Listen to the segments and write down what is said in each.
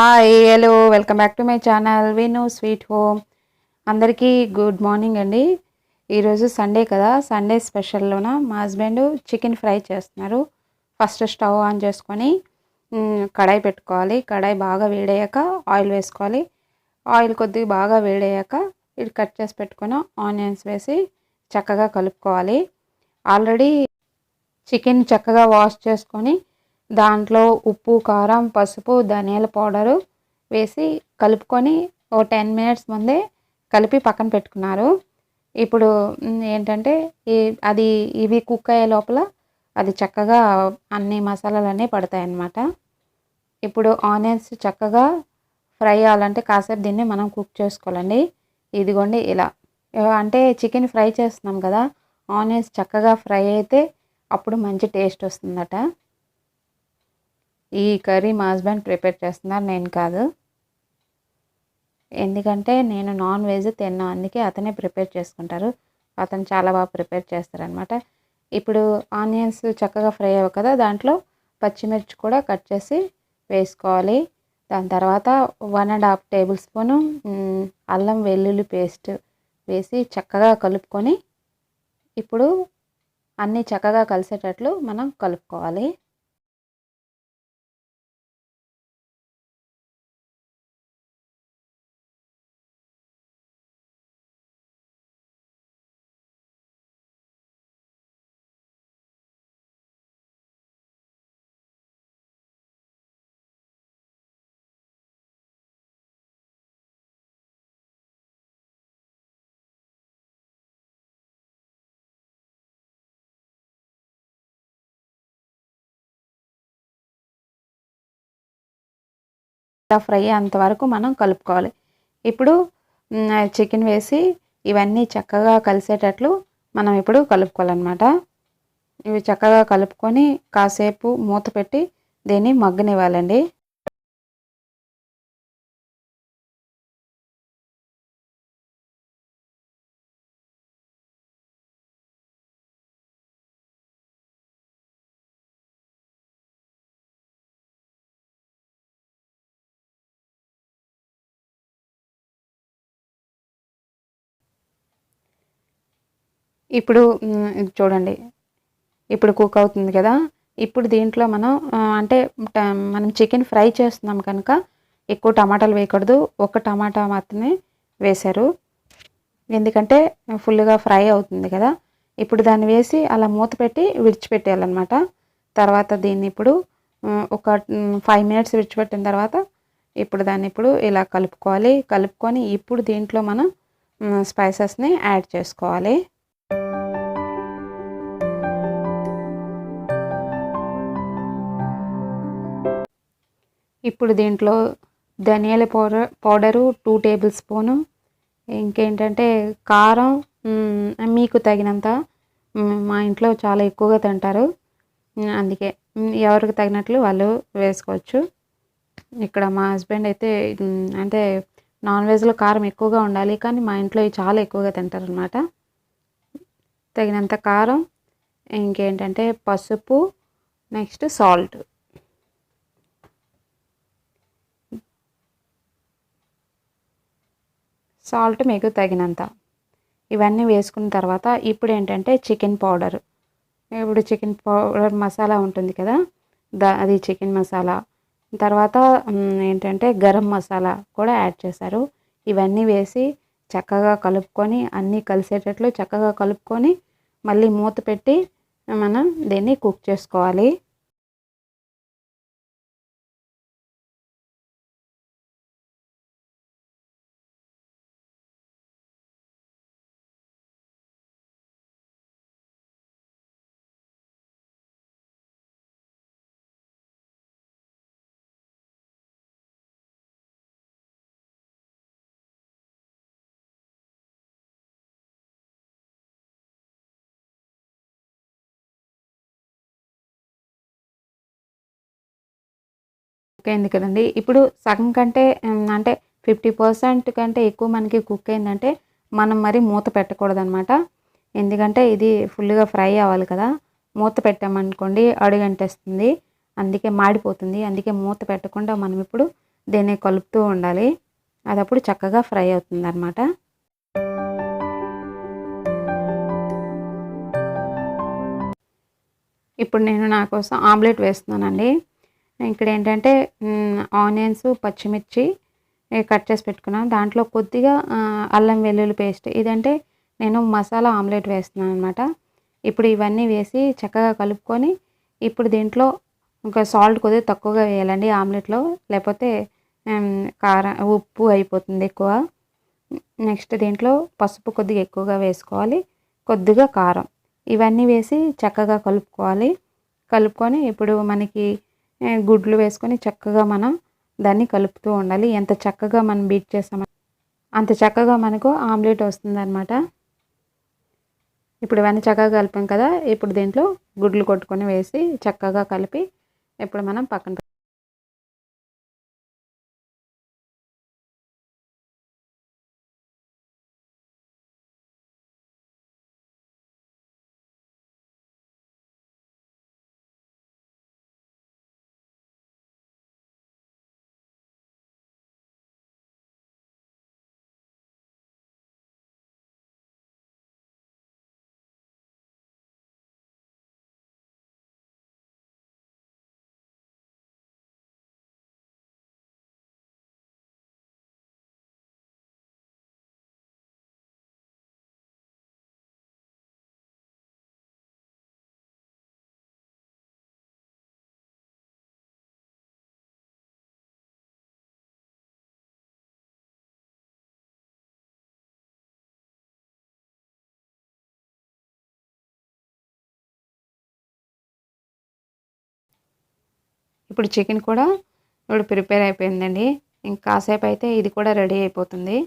Hi hello welcome back to my channel విను sweet home. అందరికీ good morning అండి. ఈరోజు సండే కదా, సండే స్పెషల్లోన మా హస్బెండ్ చికెన్ ఫ్రై చేస్తున్నారు. ఫస్ట్ స్టవ్ ఆన్ చేసుకొని కడాయి పెట్టుకోవాలి. కడాయి బాగా వేడయ్యాక ఆయిల్ వేసుకోవాలి. ఆయిల్ కొద్దిగా బాగా వేడయ్యాక ఇది కట్ చేసి పెట్టుకున్న ఆనియన్స్ వేసి చక్కగా కలుపుకోవాలి. ఆల్రెడీ చికెన్ చక్కగా వాష్ చేసుకొని దాంట్లో ఉప్పు, కారం, పసుపు, ధనియాల పౌడరు వేసి కలుపుకొని ఓ 10 మినిట్స్ ముందే కలిపి పక్కన పెట్టుకున్నారు. ఇప్పుడు ఏంటంటే ఇవి కుక్ అయ్యే లోపల అది చక్కగా అన్ని మసాలాలన్నీ పడతాయన్నమాట. ఇప్పుడు ఆనియన్స్ చక్కగా ఫ్రై అవ్వాలంటే కాసేపు దీన్ని మనం కుక్ చేసుకోవాలండి. ఇదిగోండి ఇలా అంటే చికెన్ ఫ్రై చేస్తున్నాం కదా, ఆనియన్స్ చక్కగా ఫ్రై అయితే అప్పుడు మంచి టేస్ట్ వస్తుందట. ఈ కర్రీ మా హస్బెండ్ ప్రిపేర్ చేస్తున్నారు, నేను కాదు. ఎందుకంటే నేను నాన్ వెజ్ తిన్నా, అందుకే అతనే ప్రిపేర్ చేసుకుంటారు. అతను చాలా బాగా ప్రిపేర్ చేస్తారనమాట. ఇప్పుడు ఆనియన్స్ చక్కగా ఫ్రై అవ్వ కదా, దాంట్లో పచ్చిమిర్చి కూడా కట్ చేసి వేసుకోవాలి. దాని తర్వాత 1.5 టేబుల్ స్పూను అల్లం వెల్లుల్లి పేస్ట్ వేసి చక్కగా కలుపుకొని ఇప్పుడు అన్నీ చక్కగా కలిసేటట్లు మనం కలుపుకోవాలి. ఫ్రై అంతవరకు మనం కలుపుకోవాలి. ఇప్పుడు చికెన్ వేసి ఇవన్నీ చక్కగా కలిసేటట్లు మనం ఇప్పుడు కలుపుకోవాలన్నమాట. ఇవి చక్కగా కలుపుకొని కాసేపు మూత పెట్టి దీన్ని మగ్గనివ్వాలండి. ఇప్పుడు చూడండి, ఇప్పుడు కుక్ అవుతుంది కదా. ఇప్పుడు దీంట్లో మనం మనం చికెన్ ఫ్రై చేస్తున్నాం కనుక ఎక్కువ టమాటాలు వేయకూడదు. ఒక టమాటా మాత్రమే వేశారు, ఎందుకంటే ఫుల్గా ఫ్రై అవుతుంది కదా. ఇప్పుడు దాన్ని వేసి అలా మూత పెట్టి విడిచిపెట్టేయాలన్నమాట. తర్వాత దీన్ని ఇప్పుడు ఒక 5 మినిట్స్ విడిచిపెట్టిన తర్వాత ఇప్పుడు దాన్ని ఇప్పుడు ఇలా కలుపుకొని ఇప్పుడు దీంట్లో మనం స్పైసెస్ని యాడ్ చేసుకోవాలి. ఇప్పుడు దీంట్లో ధనియాల పౌడరు 2 టేబుల్ స్పూను, ఇంకేంటంటే కారం మీకు తగినంత. మా ఇంట్లో చాలా ఎక్కువగా తింటారు, అందుకే ఎవరికి తగినట్లు వాళ్ళు వేసుకోవచ్చు. ఇక్కడ మా హస్బెండ్ అయితే అంటే నాన్ వెజ్లో కారం ఎక్కువగా ఉండాలి, కానీ మా ఇంట్లో చాలా ఎక్కువగా తింటారు అనమాట. తగినంత కారం, ఇంకేంటంటే పసుపు, నెక్స్ట్ సాల్ట్ మీకు తగినంత. ఇవన్నీ వేసుకున్న తర్వాత ఇప్పుడు ఏంటంటే చికెన్ పౌడర్, ఇప్పుడు చికెన్ పౌడర్ మసాలా ఉంటుంది కదా, అది చికెన్ మసాలా. తర్వాత ఏంటంటే గరం మసాలా కూడా యాడ్ చేశారు. ఇవన్నీ వేసి చక్కగా కలుపుకొని అన్నీ కలిసేటట్లు చక్కగా కలుపుకొని మళ్ళీ మూత పెట్టి మనం దీన్ని కుక్ చేసుకోవాలి. అయింది కదండి. ఇప్పుడు సగం కంటే అంటే 50% కంటే ఎక్కువ మనకి కుక్ అయిందంటే మనం మరి మూత పెట్టకూడదనమాట. ఎందుకంటే ఇది ఫుల్గా ఫ్రై అవ్వాలి కదా. మూత పెట్టామనుకోండి అడుగంటేస్తుంది, అందుకే మాడిపోతుంది. అందుకే మూత పెట్టకుండా మనం ఇప్పుడు దీన్ని కలుపుతూ ఉండాలి. అదప్పుడు చక్కగా ఫ్రై అవుతుందన్నమాట. ఇప్పుడు నేను నా కోసం ఆమ్లెట్ వేస్తున్నానండి. ఇక్కడ ఏంటంటే ఆనియన్స్, పచ్చిమిర్చి కట్ చేసి పెట్టుకున్నాను. దాంట్లో కొద్దిగా అల్లం వెల్లుల్లి పేస్ట్, ఇదంటే నేను మసాలా ఆమ్లెట్ వేస్తున్నాను అనమాట. ఇప్పుడు ఇవన్నీ వేసి చక్కగా కలుపుకొని, ఇప్పుడు దీంట్లో ఇంకా సాల్ట్ కొద్దిగా తక్కువగా వేయాలండి ఆమ్లెట్లో, లేకపోతే కారం ఉప్పు అయిపోతుంది ఎక్కువ. నెక్స్ట్ దీంట్లో పసుపు కొద్దిగా ఎక్కువగా వేసుకోవాలి, కొద్దిగా కారం, ఇవన్నీ వేసి చక్కగా కలుపుకోవాలి. కలుపుకొని ఇప్పుడు మనకి గుడ్లు వేసుకొని చక్కగా మనం దాన్ని కలుపుతూ ఉండాలి. ఎంత చక్కగా మనం బీట్ చేస్తామో అంత చక్కగా మనకు ఆమ్లెట్ వస్తుందన్నమాట. ఇప్పుడు ఇవన్నీ చక్కగా కలిపాం కదా, ఇప్పుడు దీంట్లో గుడ్లు కొట్టుకొని వేసి చక్కగా కలిపి ఇప్పుడు మనం పక్కన ఇప్పుడు చికెన్ కూడా ఇప్పుడు ప్రిపేర్ అయిపోయిందండి. ఇంకా కాసేపు అయితే ఇది కూడా రెడీ అయిపోతుంది.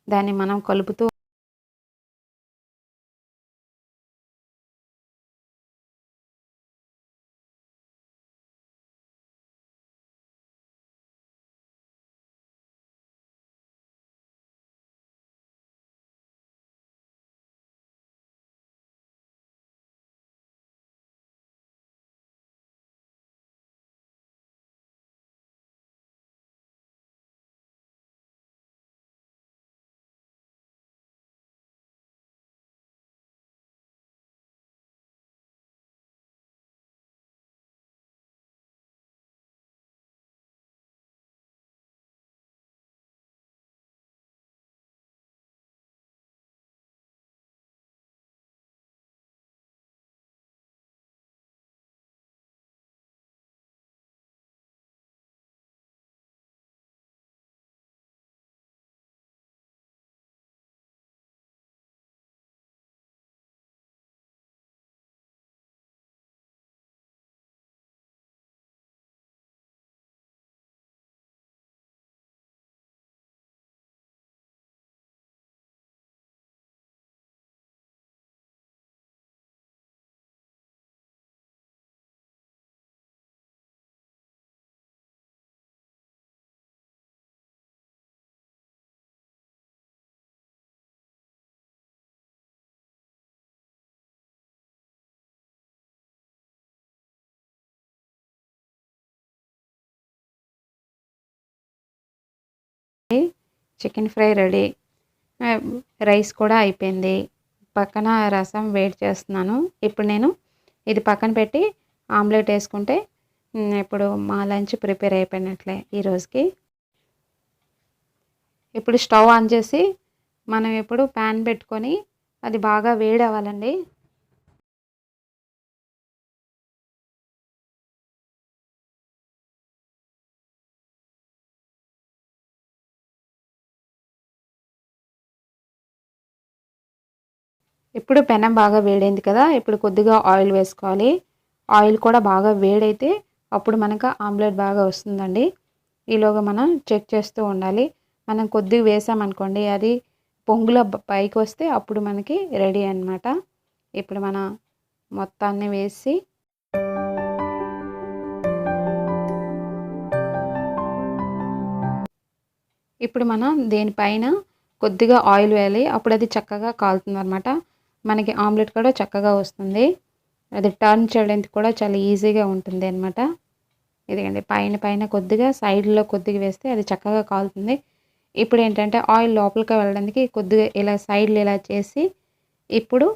దాన్ని మనం కలుపుతూ చికెన్ ఫ్రై రెడీ. రైస్ కూడా అయిపోయింది. పక్కన రసం వేడి చేస్తున్నాను. ఇప్పుడు నేను ఇది పక్కన పెట్టి ఆమ్లెట్ వేసుకుంటే ఇప్పుడు మా లంచ్ ప్రిపేర్ అయిపోయినట్లే ఈరోజుకి. ఇప్పుడు స్టవ్ ఆన్ చేసి మనం ఇప్పుడు ప్యాన్ పెట్టుకొని అది బాగా వేడి అవ్వాలండి. ఇప్పుడు పెనం బాగా వేడైంది కదా, ఇప్పుడు కొద్దిగా ఆయిల్ వేసుకోవాలి. ఆయిల్ కూడా బాగా వేడైతే అప్పుడు మనకు ఆమ్లెట్ బాగా వస్తుందండి. ఈలోగా మనం చెక్ చేస్తూ ఉండాలి. మనం కొద్దిగా వేసామనుకోండి, అది పొంగుల పైకి వస్తే అప్పుడు మనకి రెడీ అన్నమాట. ఇప్పుడు మనం మొత్తాన్ని వేసి ఇప్పుడు మనం దీనిపైన కొద్దిగా ఆయిల్ వేయాలి. అప్పుడు అది చక్కగా కాలుతుందన్నమాట. మనకి ఆమ్లెట్ కూడా చక్కగా వస్తుంది. అది టర్న్ చేయడానికి కూడా చాలా ఈజీగా ఉంటుంది అన్నమాట. ఇదిగండి పైన పైన కొద్దిగా సైడ్‌లో కొద్దిగా వేస్తే అది చక్కగా కాలుతుంది. ఇప్పుడేంటంటే ఆయిల్ లోపలికి వెళ్ళడానికి కొద్దిగా ఇలా సైడ్‌లో ఇలా చేసి, ఇప్పుడు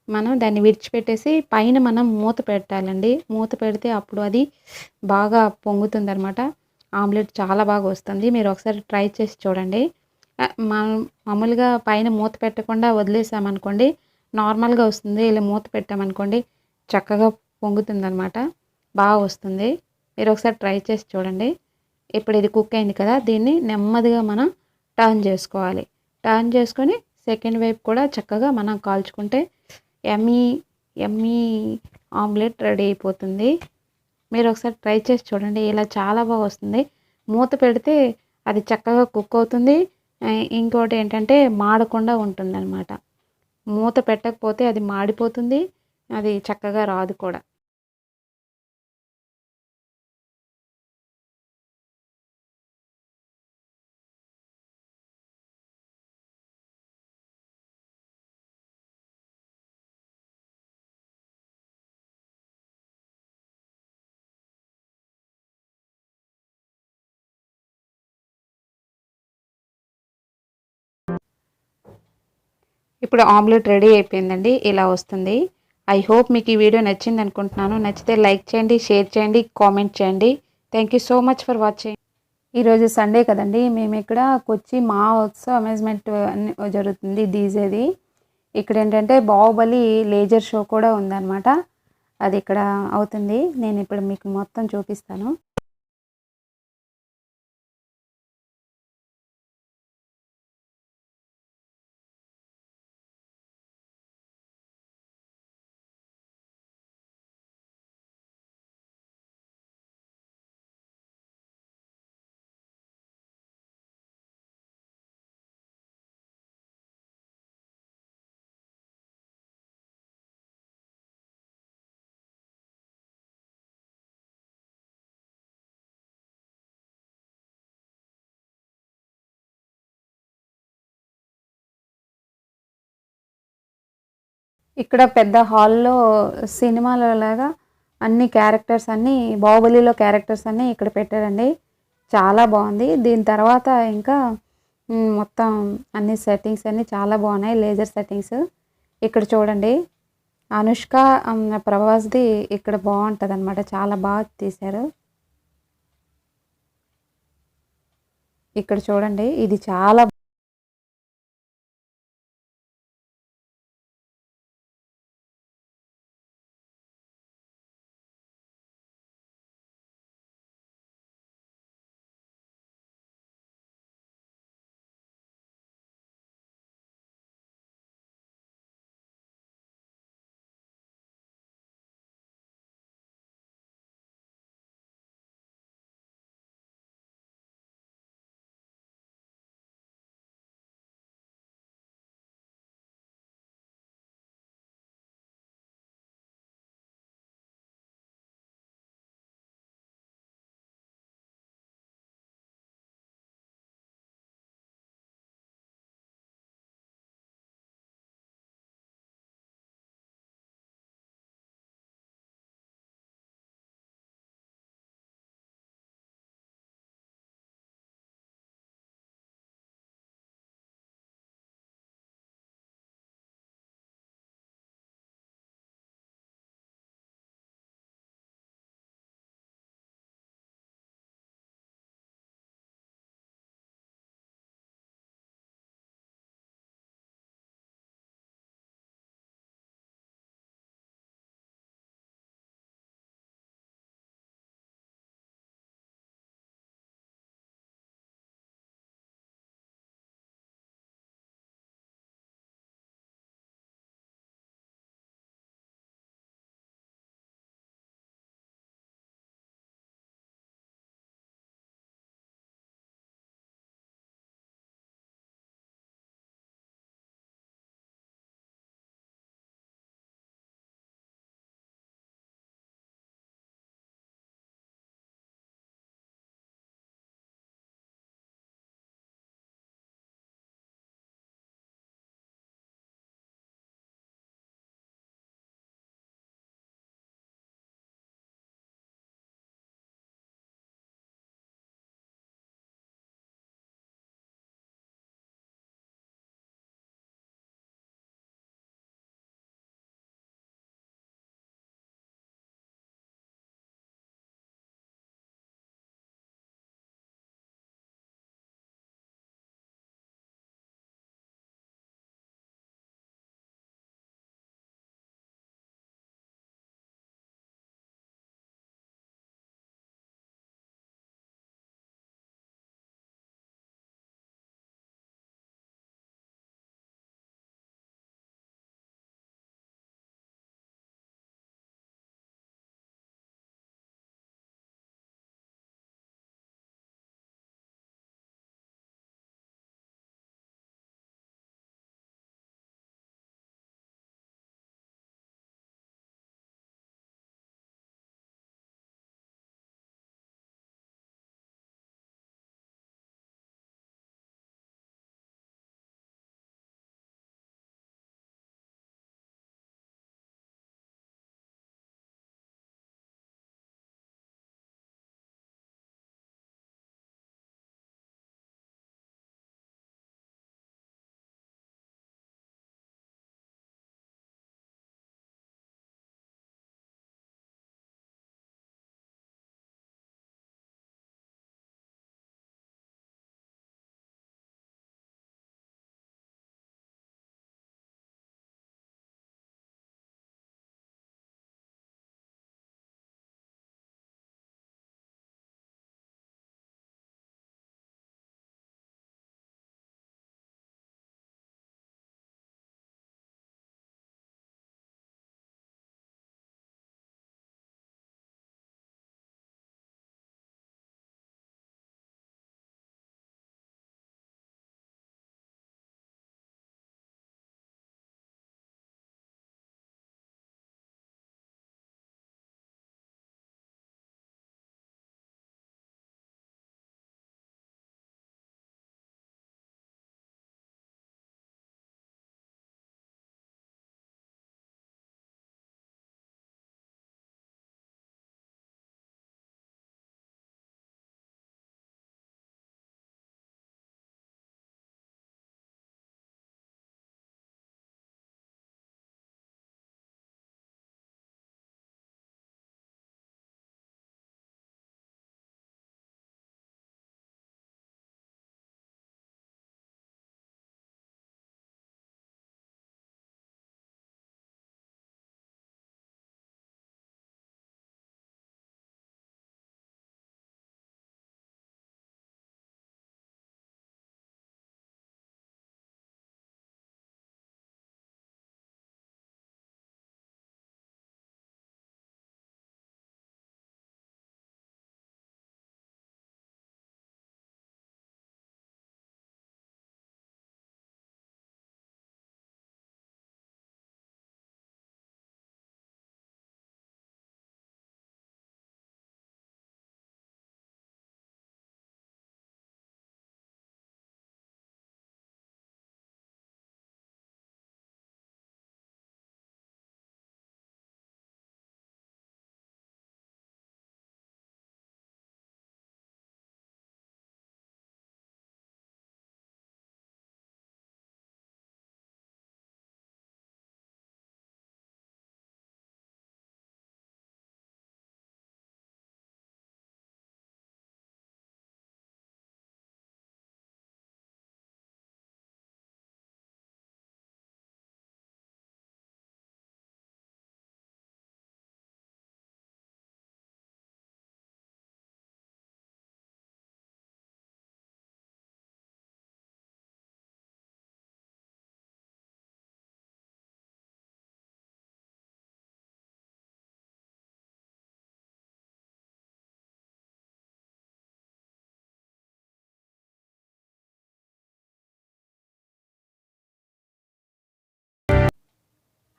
మనం దాన్ని విడిచిపెట్టేసి పైన మనం మూత పెట్టాలండి. మూత పెడితే అప్పుడు అది బాగా పొంగుతుందనమాట. ఆమ్లెట్ చాలా బాగా వస్తుంది. మీరు ఒకసారి ట్రై చేసి చూడండి. మనం మామూలుగా పైన మూత పెట్టకుండా వదిలేసామనుకోండి, నార్మల్‌గా వస్తుంది. ఇలా మూత పెట్టామనుకోండి చక్కగా పొంగుతుందనమాట. వస్తుంది. మీరు ఒకసారి ట్రై చేసి చూడండి. ఇప్పుడు ఇది కుక్ అయింది కదా! దీన్ని నెమ్మదిగా మనం టర్న్ చేసుకోవాలి. టర్న్ చేసుకొని సెకండ్ వైపు కూడా చక్కగా మనం కాల్చుకుంటే యమ్మీ, యమ్మీ ఆమ్లెట్ రెడీ అయిపోతుంది. మీరు ఒకసారి ట్రై చేసి చూడండి. ఇలా చాలా బాగా వస్తుంది. మూత పెడితే అది చక్కగా కుక్ అవుతుంది. ఇంకోటి ఏంటంటే మాడకుండా ఉంటుందన్నమాట. మూత పెట్టకపోతే అది మాడిపోతుంది. అది చక్కగా రాదు కూడా. ఇప్పుడు ఆమ్లెట్ రెడీ అయిపోయిందండి. ఇలా వస్తుంది. ఐ హోప్ మీకు ఈ వీడియో నచ్చింది అనుకుంటున్నాను. నచ్చితే లైక్ చేయండి, షేర్ చేయండి, కామెంట్ చేయండి. Thank you so much for watching. ఈరోజు సండే కదండి. మేము ఇక్కడ కొచ్చి మా ఉత్సవ్ అమ్యూజ్మెంట్ అని జరుగుతుంది డీజేది. ఇక్కడ ఏంటంటే బాహుబలి లేజర్ షో కూడా ఉందన్నమాట. అది ఇక్కడ అవుతుంది. నేను ఇప్పుడు మీకు మొత్తం చూపిస్తాను. ఇక్కడ పెద్ద హాల్‌లో సినిమాలో లాగా అన్ని క్యారెక్టర్స్ అన్నీ 'బాహుబలిలో' క్యారెక్టర్స్ అన్నీ ఇక్కడ పెట్టారండి. చాలా బావుంది. దీని తర్వాత ఇంకా మొత్తం అన్ని సెట్టింగ్స్ అన్నీ చాలా బాగున్నాయి. Laser settings. ఇక్కడ చూడండి. అనుష్క, ప్రభాస్‌ది ఇక్కడ బావుంటదనమాట. చాలా బాగా తీశారు. ఇక్కడ చూడండి. ఇది చాలా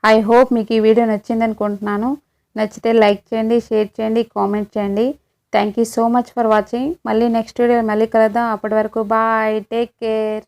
ఐ హోప్ మీకు ఈ వీడియో నచ్చింది అనుకుంటున్నాను. నచ్చితే లైక్ చేయండి, షేర్ చేయండి, కామెంట్ చేయండి. Thank you so much for watching. మళ్ళీ నెక్స్ట్ వీడియో మళ్ళీ కలుద్దాం. అప్పటి వరకు బాయ్, టేక్ కేర్.